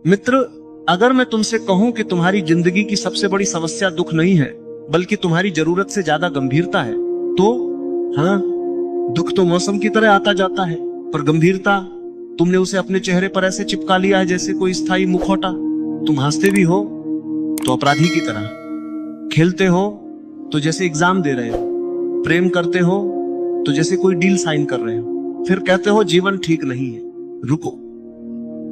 मित्र, अगर मैं तुमसे कहूं कि तुम्हारी जिंदगी की सबसे बड़ी समस्या दुख नहीं है बल्कि तुम्हारी जरूरत से ज्यादा गंभीरता है, तो हाँ, दुख तो मौसम की तरह आता जाता है, पर गंभीरता तुमने उसे अपने चेहरे पर ऐसे चिपका लिया है जैसे कोई स्थायी मुखौटा। तुम हंसते भी हो तो अपराधी की तरह, खेलते हो तो जैसे एग्जाम दे रहे हो, प्रेम करते हो तो जैसे कोई डील साइन कर रहे हो, फिर कहते हो जीवन ठीक नहीं है। रुको,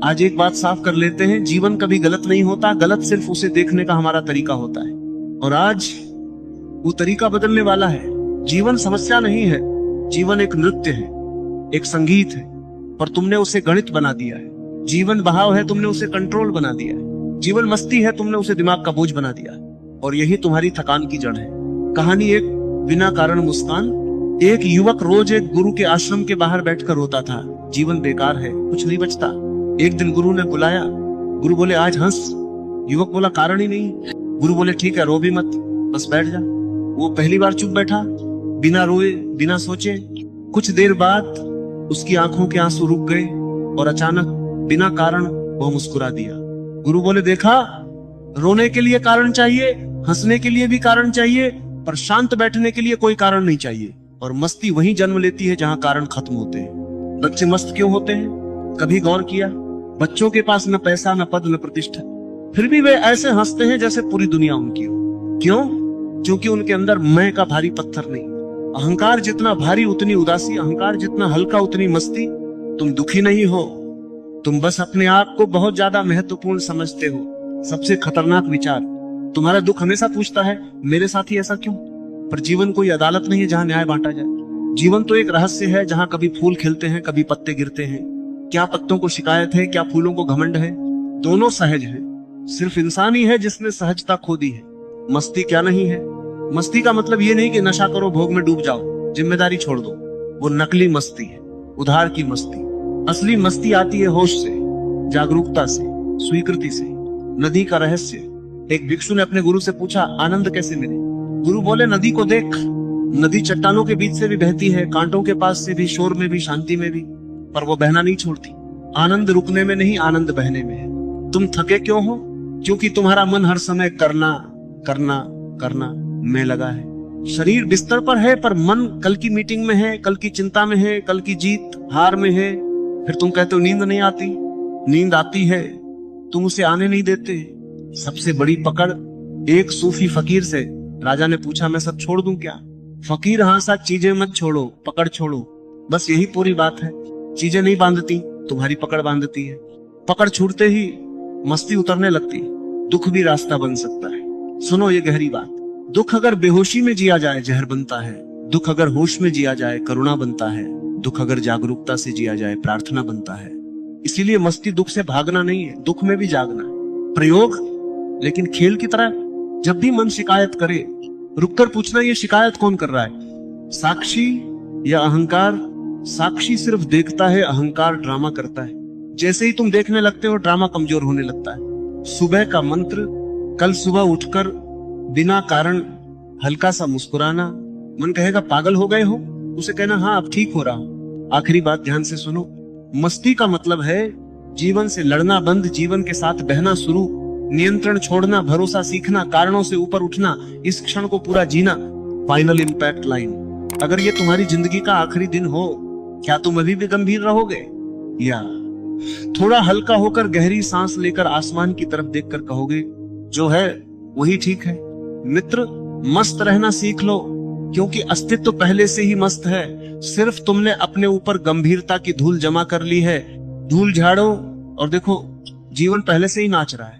आज एक बात साफ कर लेते हैं, जीवन कभी गलत नहीं होता, गलत सिर्फ उसे देखने का हमारा तरीका होता है। और आज वो तरीका बदलने वाला है। जीवन समस्या नहीं है, जीवन एक नृत्य है, एक संगीत है, पर तुमने उसे गणित बना दिया है। जीवन बहाव है, तुमने उसे कंट्रोल बना दिया है। जीवन मस्ती है, तुमने उसे दिमाग का बोझ बना दिया है। और यही तुम्हारी थकान की जड़ है। कहानी एक बिना कारण मुस्कान। एक युवक रोज एक गुरु के आश्रम के बाहर बैठकर रोता था, जीवन बेकार है, कुछ नहीं बचता। एक दिन गुरु ने बुलाया, गुरु बोले आज हंस। युवक बोला कारण ही नहीं। गुरु बोले ठीक है, रो भी मत, बस बैठ जा। वो पहली बार चुप बैठा, बिना रोए, बिना सोचे। कुछ देर बाद उसकी आंखों के आंसू रुक गए और अचानक बिना कारण वो मुस्कुरा दिया। गुरु बोले देखा, रोने के लिए कारण चाहिए, हंसने के लिए भी कारण चाहिए, पर शांत बैठने के लिए कोई कारण नहीं चाहिए। और मस्ती वहीं जन्म लेती है जहां कारण खत्म होते हैं। बच्चे मस्त क्यों होते हैं, कभी गौर किया? बच्चों के पास न पैसा, न पद, न प्रतिष्ठा, फिर भी वे ऐसे हंसते हैं जैसे पूरी दुनिया उनकी हो। क्यों? क्योंकि उनके अंदर मैं का भारी पत्थर नहीं। अहंकार जितना भारी उतनी उदासी, अहंकार जितना हल्का उतनी मस्ती। तुम दुखी नहीं हो, तुम बस अपने आप को बहुत ज्यादा महत्वपूर्ण समझते हो। सबसे खतरनाक विचार, तुम्हारा दुख हमेशा पूछता है मेरे साथ ही ऐसा क्यों। पर जीवन कोई अदालत नहीं है जहां न्याय बांटा जाए। जीवन तो एक रहस्य है जहां कभी फूल खिलते हैं, कभी पत्ते गिरते हैं। क्या पत्तों को शिकायत है, क्या फूलों को घमंड है? दोनों सहज है, सिर्फ इंसान ही है जिसने सहजता खो दी है। मस्ती क्या नहीं है? मस्ती का मतलब ये नहीं कि नशा करो, भोग में डूब जाओ, जिम्मेदारी छोड़ दो। वो नकली मस्ती है, उधार की मस्ती। असली मस्ती आती है होश से, जागरूकता से, स्वीकृति से। नदी का रहस्य। एक भिक्षु ने अपने गुरु से पूछा आनंद कैसे मिले? गुरु बोले नदी को देख, नदी चट्टानों के बीच से भी बहती है, कांटों के पास से भी, शोर में भी, शांति में भी, पर वो बहना नहीं छोड़ती। आनंद रुकने में नहीं, आनंद बहने में है। तुम थके क्यों हो? क्योंकि तुम्हारा मन हर समय करना करना करना में लगा है। शरीर बिस्तर पर है पर मन कल की मीटिंग में है, कल की चिंता में है, कल की जीत हार में है। फिर तुम कहते हो नींद नहीं आती। नींद आती है, तुम उसे आने नहीं देते। सबसे बड़ी पकड़। एक सूफी फकीर से राजा ने पूछा मैं सब छोड़ दूं क्या? फकीर हंसा, चीजें मत छोड़ो, पकड़ छोड़ो। बस यही पूरी बात है। चीजें नहीं बांधती, तुम्हारी पकड़ बांधती है। पकड़ छूटते ही मस्ती उतरने लगती, दुख भी रास्ता बन सकता है। सुनो ये गहरी बात, दुख अगर बेहोशी में जिया जाए जहर बनता है, दुख अगर होश में जिया जाए करुणा बनता है, दुख अगर जागरूकता से जिया जाए प्रार्थना बनता है। इसीलिए मस्ती दुख से भागना नहीं है, दुख में भी जागना है। प्रयोग, लेकिन खेल की तरह। जब भी मन शिकायत करे, रुककर पूछना ये शिकायत कौन कर रहा है, साक्षी या अहंकार? साक्षी सिर्फ देखता है, अहंकार ड्रामा करता है। जैसे ही तुम देखने लगते हो, ड्रामा कमजोर होने लगता है। सुबह का मंत्र, कल सुबह उठकर बिना कारण हल्का सा मुस्कुराना। मन कहेगा पागल हो गए हो, उसे कहना हाँ अब ठीक हो रहा हूं। आखिरी बात ध्यान से सुनो, मस्ती का मतलब है जीवन से लड़ना बंद, जीवन के साथ बहना शुरू, नियंत्रण छोड़ना, भरोसा सीखना, कारणों से ऊपर उठना, इस क्षण को पूरा जीना। फाइनल इंपैक्ट लाइन, अगर ये तुम्हारी जिंदगी का आखिरी दिन हो, क्या तुम अभी भी गंभीर रहोगे, या थोड़ा हल्का होकर गहरी सांस लेकर आसमान की तरफ देखकर कहोगे जो है वही ठीक है? मित्र, मस्त रहना सीख लो, क्योंकि अस्तित्व पहले से ही मस्त है। सिर्फ तुमने अपने ऊपर गंभीरता की धूल जमा कर ली है। धूल झाड़ो और देखो, जीवन पहले से ही नाच रहा है।